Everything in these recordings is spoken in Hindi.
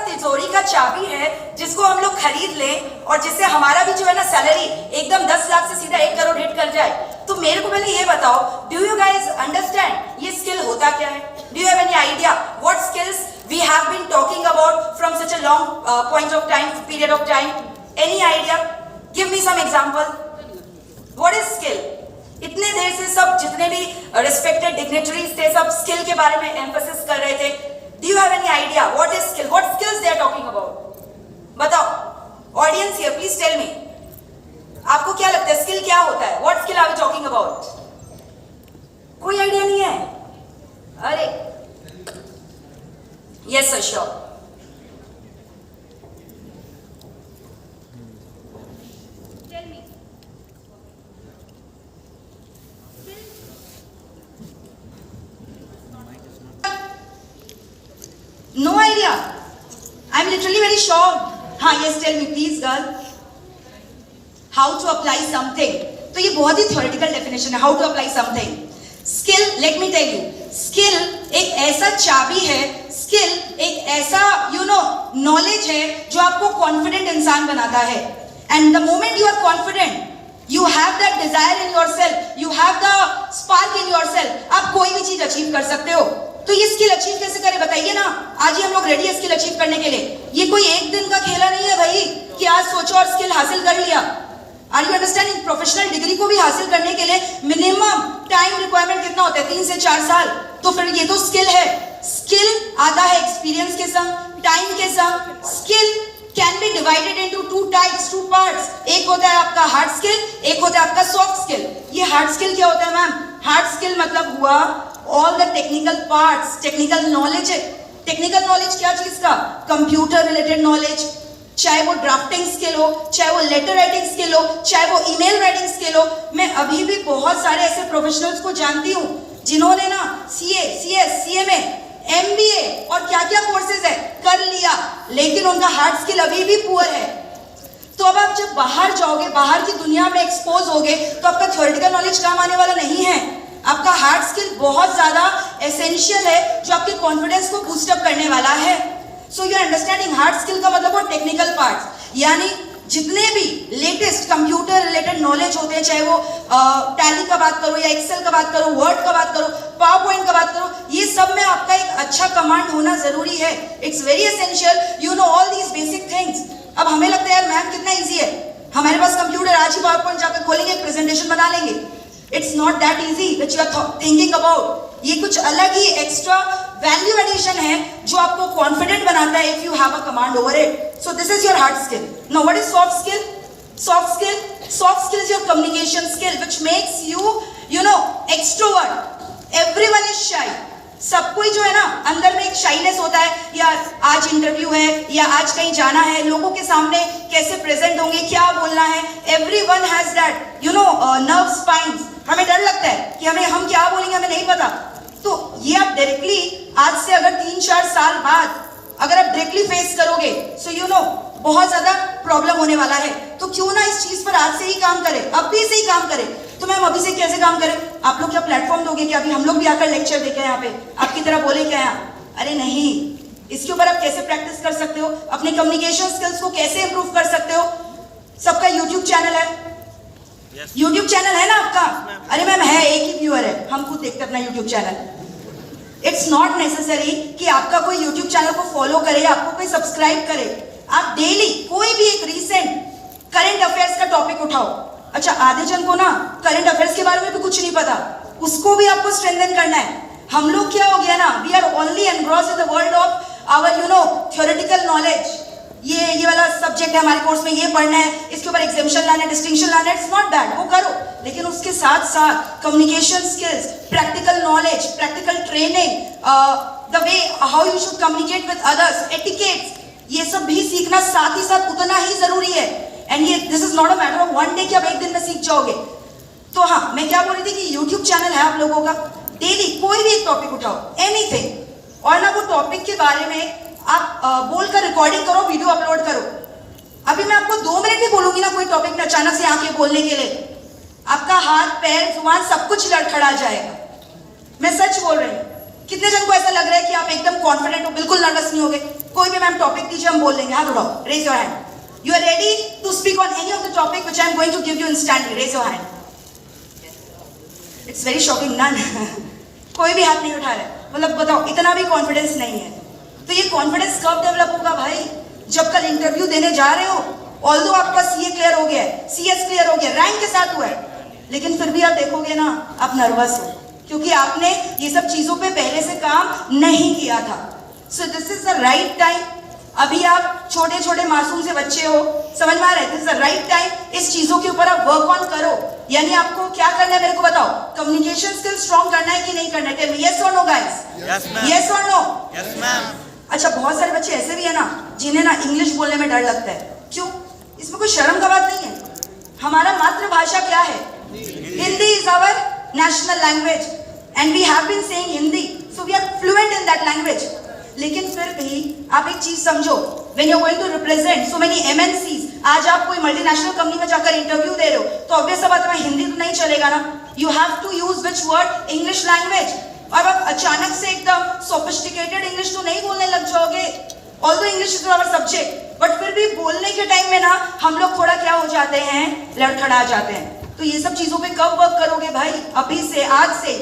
तिजोरी का चाबी है जिसको हम लोग खरीद लें और जिससे हमारा भी जो है ना सैलरी एकदम 10 लाख से सीधा 1 करोड़ हिट कर जाए। तो मेरे को पहले ये बताओ, डू यू गाइज अंडरस्टैंड ये स्किल होता क्या है? Do you have any idea what skills we have been talking about from such a long point of time, period of time? Any idea? Give me some example. What is skill? इतने देर से सब जितने भी रिस्पेक्टेड डिग्नेटरीज थे सब स्किल के बारे में एम्फसिस कर रहे थे। Do you have any idea what is skill? What skills they are talking about? बताओ, audience here, please tell me. आपको क्या लगता है स्किल क्या होता है? What skill are we talking about? कोई आइडिया नहीं है? अरे, yes sir, sure. Tell me. No idea. I'm literally very shocked. हाँ, yes, tell me, please, girl. How to apply something? तो ये बहुत ही theoretical definition है. How to apply something? Skill, let me tell you. Skill एक ऐसा चाबी है. Skill एक ऐसा, knowledge है जो आपको confident इंसान बनाता है. And the moment you are confident, you have that desire in yourself. You have the spark in yourself. आप कोई भी चीज अचीव कर सकते हो. तो ये स्किल अचीव कैसे करें बताइए ना? आज ही हम लोग रेडी है स्किल अचीव करने के लिए. ये कोई एक दिन का खेला नहीं है भाई कि आज सोचो और स्किल हासिल कर लिया. Are you understanding? Professional degree को भी हासिल करने के लिए मिनिमम टाइम रिक्वायरमेंट कितना होता है? 3 से 4 साल. तो फिर ये तो स्किल है. स्किल आता है एक्सपीरियंस के संग, टाइम के संग. Skill can be divided into 2 types, 2 parts. एक होता है आपका हार्ड स्किल, एक होता है आपका सॉफ्ट स्किल. ये हार्ड स्किल क्या होता है मैम? हार्ड स्किल मतलब हुआ all the technical parts, technical knowledge. technical knowledge क्या चीज का? Computer related knowledge. चाहे वो ड्राफ्टिंग स्किल हो, चाहे वो लेटर राइटिंग स्किल हो, चाहे वो ईमेल राइटिंग स्किल हो. मैं अभी भी बहुत सारे ऐसे प्रोफेशनल्स को जानती हूँ जिन्होंने ना CA, CS, CMA, MBA और क्या क्या कोर्सेज है कर लिया, लेकिन उनका हार्ड स्किल अभी भी पुअर है. तो अब आप जब बाहर जाओगे, बाहर की दुनिया में एक्सपोज होगे, तो आपका थ्योरेटिकल नॉलेज काम आने वाला नहीं है. आपका हार्ड स्किल बहुत ज्यादा एसेंशियल है जो आपके कॉन्फिडेंस को बूस्ट अप करने वाला है. So you are understanding hard skill का मतलब वो टेक्निकल पार्ट्स, यानी जितने भी लेटेस्ट कंप्यूटर रिलेटेड नॉलेज होते हैं, चाहे वो टैली का बात करो या एक्सेल का बात करो, वर्ड का बात करो, पावर पॉइंट का बात करो, ये सब में आपका एक अच्छा कमांड होना जरूरी है. It's very essential. You know all these basic things. अब हमें लगता है यार मैम कितना ईजी है, हमारे पास कंप्यूटर, आज ही पावर पॉइंट जाकर खोलेंगे, एक प्रेजेंटेशन बना लेंगे. It's not that easy that you are thinking about. ये कुछ अलग ही एक्स्ट्रा वैल्यू एडिशन है जो आपको कॉन्फिडेंट बनाता है if you have a command over it. So this is your hard skill. Now what is soft skill? Soft skill? Soft skill is your communication skill which makes you extrovert. Everyone is shy. सब कोई जो है ना अंदर में एक शाइनेस होता है, यार आज इंटरव्यू है या आज कहीं जाना है, लोगों के सामने कैसे प्रेजेंट होंगे, क्या बोलना है. Everyone has that nerve spines. हमें डर लगता है कि हम क्या बोलेंगे, हमें नहीं पता. तो ये आप डायरेक्टली आज से अगर 3-4 साल बाद अगर आप डायरेक्टली फेस करोगे, सो बहुत ज्यादा प्रॉब्लम होने वाला है. तो क्यों ना इस चीज पर आज से ही काम करें, अभी से ही काम करें. तो मैम अभी से कैसे काम करें? आप लोग क्या प्लेटफॉर्म दोगे क्या? अभी हम लोग भी आकर लेक्चर देके यहाँ पे आपकी तरह बोले क्या यहाँ? अरे नहीं. इसके ऊपर आप कैसे प्रैक्टिस कर सकते हो, अपने कम्युनिकेशन स्किल्स को कैसे इंप्रूव कर सकते हो? सबका यूट्यूब चैनल है. यूट्यूब चैनल है ना आपका? अरे मैम है, एक ही व्यूअर है, हम खुद देखते अपना YouTube channel. It's not necessary कि आपका कोई यूट्यूब चैनल को फॉलो करे, आपको कोई सब्सक्राइब करे. आप डेली कोई भी एक रीसेंट करंट अफेयर्स का टॉपिक उठाओ. अच्छा, आधे जन को ना करंट अफेयर्स के बारे में भी कुछ नहीं पता, उसको भी आपको स्ट्रेंथन करना है. हम लोग क्या हो गया ना, we are only engrossed in the world of our theoretical knowledge. ये वाला सब्जेक्ट है हमारे कोर्स में, ये पढ़ना है, इसके ऊपर एग्जामिशन लाना है, डिस्टिंक्शन लाना है. इट्स नॉट बैड, वो करो, लेकिन उसके साथ साथ communication skills, practical knowledge, practical training, the way how you should communicate with others, etiquettes, ये सब भी सीखना साथ ही साथ उतना ही जरूरी है. एंड ये this is not a matter of one day कि आप एक दिन में सीख जाओगे. तो हाँ, मैं क्या बोल रही थी कि यूट्यूब चैनल है आप लोगों का, डेली कोई भी एक टॉपिक उठाओ, एनीथिंग, और ना वो टॉपिक के बारे में आप बोलकर रिकॉर्डिंग करो, वीडियो अपलोड करो. अभी मैं आपको 2 मिनट भी बोलूंगी ना कोई टॉपिक में अचानक से आके बोलने के लिए, आपका हाथ पैर जुबान सब कुछ लड़खड़ा जाएगा. मैं सच बोल रही हूँ. कितने जन को ऐसा लग रहा है कि आप एकदम कॉन्फिडेंट हो, बिल्कुल नर्वस नहीं होगे? कोई भी मैम टॉपिक दीजिए, हम बोल लेंगे. हाथ उठाओ, raise your hand. You are ready to speak on any of the topic which I am going to give you instantly. Raise your hand. It's very shocking. None. कोई भी हाथ नहीं उठा रहा है. मतलब बताओ, इतना भी कॉन्फिडेंस नहीं है. तो ये कॉन्फिडेंस कब डेवलप होगा भाई? जब कल इंटरव्यू देने जा रहे हो. ऑल्दो आपका सीए क्लियर हो गया है, सीएस क्लियर हो गया, रैंक के साथ हुआ है, लेकिन फिर भी आप देखोगे ना, आप नर्वस हो, क्योंकि आपने ये सब चीजों पे पहले से काम नहीं किया था. So this is the right time. अभी आप छोटे छोटे मासूम से बच्चे हो, समझ में आ रहा है? This is the right time. इस चीजों के ऊपर आप वर्क ऑन करो. यानी आपको क्या करना है मेरे को बताओ. कम्युनिकेशन स्किल स्ट्रॉन्ग करना है कि नहीं करना है? यस और नो गाइस? यस और नो? Yes ma'am. अच्छा, बहुत सारे बच्चे ऐसे भी है ना जिन्हें ना इंग्लिश बोलने में डर लगता है. क्यों? इसमें कोई शर्म का बात नहीं है. हमारा मातृभाषा क्या है? Hindi is our national language and we have been saying Hindi, so we are fluent in that language. लेकिन फिर भी आप एक चीज समझो, when you are going to represent so many MNCs, आज आप कोई मल्टीनेशनल कंपनी में जाकर इंटरव्यू दे रहे हो, तो ऑब्वियस बात है हिंदी तो नहीं चलेगा ना. You have to use which word? English language. और आप अचानक से एकदम सोफिस्टिकेटेड इंग्लिश तो नहीं बोलने लग जाओगे. Although English is our subject, but फिर भी बोलने के टाइम में ना हम लोग थोड़ा क्या हो जाते हैं, लड़खड़ा जाते हैं. तो ये सब चीजों पे कब वर्क करोगे भाई? अभी से, आज से.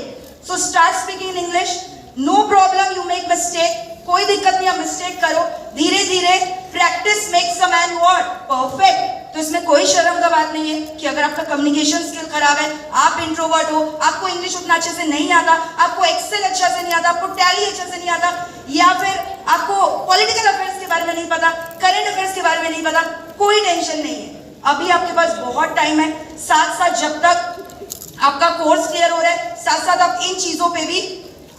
So start speaking in English. No problem, you make mistake, कोई दिक्कत नहीं, आप मिस्टेक करो. धीरे धीरे practice makes a man what? Perfect. तो इसमें कोई शर्म का बात नहीं है कि अगर आपका कम्युनिकेशन स्किल खराब है, आप इंट्रोवर्ट हो, आपको इंग्लिश उतना अच्छे से नहीं आता, आपको एक्सेल अच्छा से नहीं आता, आपको टैली अच्छे से नहीं आता, या फिर आपको पॉलिटिकल अफेयर्स के बारे में नहीं पता, करंट अफेयर्स के बारे में नहीं पता, कोई टेंशन नहीं है. अभी आपके पास बहुत टाइम है. साथ साथ जब तक आपका कोर्स क्लियर हो रहा है, साथ साथ आप इन चीजों पे भी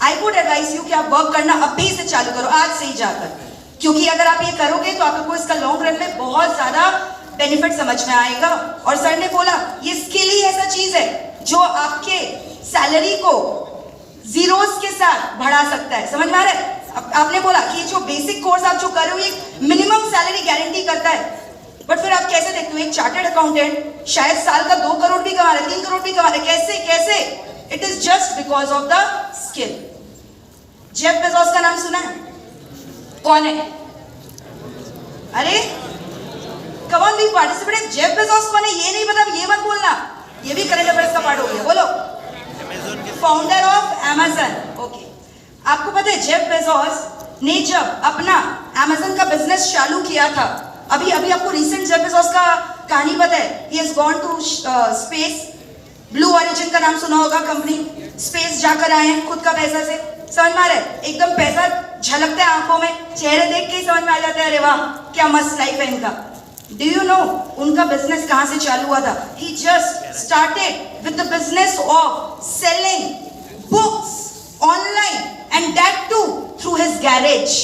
आई वुड एडवाइस यू कि आप वर्क करना अभी से चालू करो, आज से ही जाकर. क्योंकि अगर आप ये करोगे तो आपको इसका लॉन्ग रन में बहुत ज्यादा बेनिफिट समझ में आएगा. और सर ने बोला ये स्किल ही ऐसा चीज है जो आपके सैलरी को जीरोस के साथ बढ़ा सकता है. समझ में आ रहा है? आपने बोला कि ये जो बेसिक कोर्स आप जो कर रहे हो ये मिनिमम सैलरी गारंटी करता है. बट फिर आप कैसे देखते हो, एक चार्टर्ड अकाउंटेंट शायद साल का 2 करोड़ भी कमा रहे, 3 करोड़ भी कमा रहे. कैसे कैसे? It is just because of the skill. Jeff Bezos का नाम सुना है? कौन है? अरे come on, we participate. Jeff Bezos कौन है ये नहीं पता, ये मत बोलना. ये भी करंट अफेयर्स का पार्ट हो गया. बोलो. Founder of Amazon. ओके, आपको पता है जेफ बेजोस ने जब अपना अमेज़न का बिजनेस चालू किया था, अभी अभी आपको रिसेंट जेफ बेजोस का कहानी पता है? He has gone to space. Blue Origin का नाम सुना होगा, कंपनी. स्पेस जाकर आए हैं खुद का पैसा से. समझ में आ रहा है? एकदम पैसा झलकता है आंखों में, चेहरे देख के ही समझ में आ जाता है, अरे वाह क्या मस्त लाइफ है इनका. डू यू नो उनका बिजनेस कहां से चालू हुआ था? He just started with the business of selling books online and that too through his garage.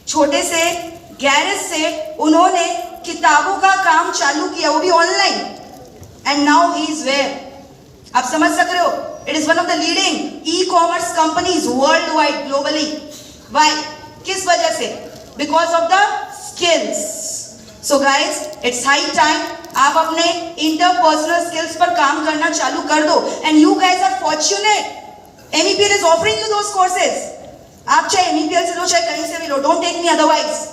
छोटे से गैरेज से उन्होंने किताबों का काम चालू किया, वो भी online. And now he is where? आप समझ सक रहे हो? It is one of the leading e-commerce companies world wide, globally. Why? किस वजह से? Because of the skills. So guys, it's high time आप अपने इंटरपर्सनल स्किल्स पर काम करना चालू कर दो. And you guys are fortunate. MEPL is offering you those courses. आप चाहे MEPL से लो, चाहे कहीं से भी लो, don't take me otherwise.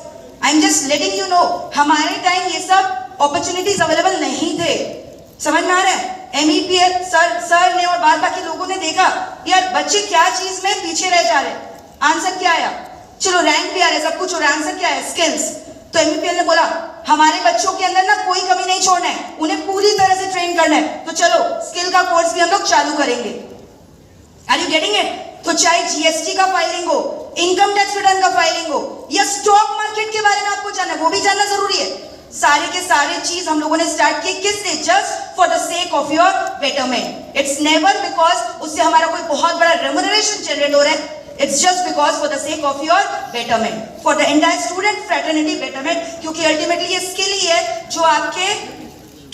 I am just letting you know. हमारे टाइम ये सब अपॉर्चुनिटीज अवेलेबल नहीं थे. समझ में आ रहा है? MEPL सर ने और बाद बाकी लोगों ने देखा यार बच्चे क्या चीज में पीछे रह जा रहे. आंसर क्या आया? चलो रैंक भी आ रहा है, सब कुछ हो रहा है, आंसर क्या है? स्किल्स. तो MEPL ने बोला हमारे बच्चों के अंदर ना कोई कमी नहीं छोड़ना है, उन्हें पूरी तरह से ट्रेन करना है. तो चलो स्किल का कोर्स भी हम लोग चालू करेंगे. Are you getting it? तो चाहे GST का फाइलिंग हो, इनकम टैक्स रिटर्न का फाइलिंग हो, या स्टॉक मार्केट के बारे में आपको जानना है, वो भी जानना जरूरी है. सारे के सारे चीज हम लोगों ने स्टार्ट किए किस लिए? Just for the sake of your betterment. It's never because उससे हमारा कोई बहुत बड़ा रेम्यूनरेशन जनरेट हो रहा है. It's just because for the sake of your betterment, for the entire student fraternity betterment. क्योंकि अल्टीमेटली ये स्किल ही है जो आपके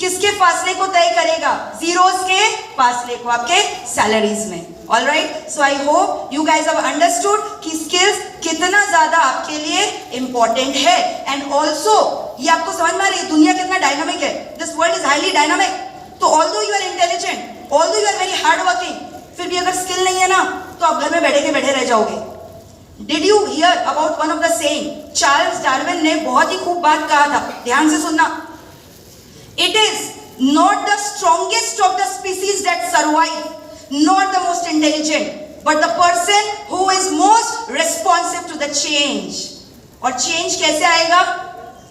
किसके फासले को तय करेगा? जीरोस के फासले को आपके सैलरीज में. All right, so I hope you guys have understood कि स्किल्स कितना ज्यादा आपके लिए इंपॉर्टेंट है. एंड ऑल्सो ये आपको समझ में आ रही है दुनिया कितना डायनामिक है. This world is highly dynamic. तो although you are intelligent, although you are very hard working, फिर भी अगर स्किल नहीं है ना तो आप घर में बैठे के बैठे रह जाओगे. Did you here about one of the saying? Charles Darwin ने बहुत ही खूब बात कहा था, ध्यान से सुनना. It is not the strongest of the species that survive, not the most intelligent, but the person who is most responsive to the change. और चेंज कैसे आएगा?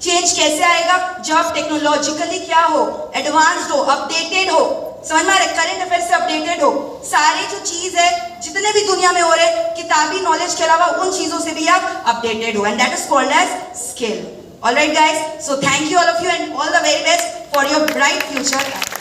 चेंज कैसे आएगा? जब टेक्नोलॉजिकली क्या हो, एडवांस्ड हो, अपडेटेड हो. समझ में आ रहा है? करंट अफेयर से अपडेटेड हो. सारी जो चीज है, जितने भी दुनिया में हो रहे, किताबी नॉलेज के अलावा उन चीजों से भी आप अपडेटेड हो. And that is called edge skill. Alright guys, so thank you all of you and all the very best for your bright future.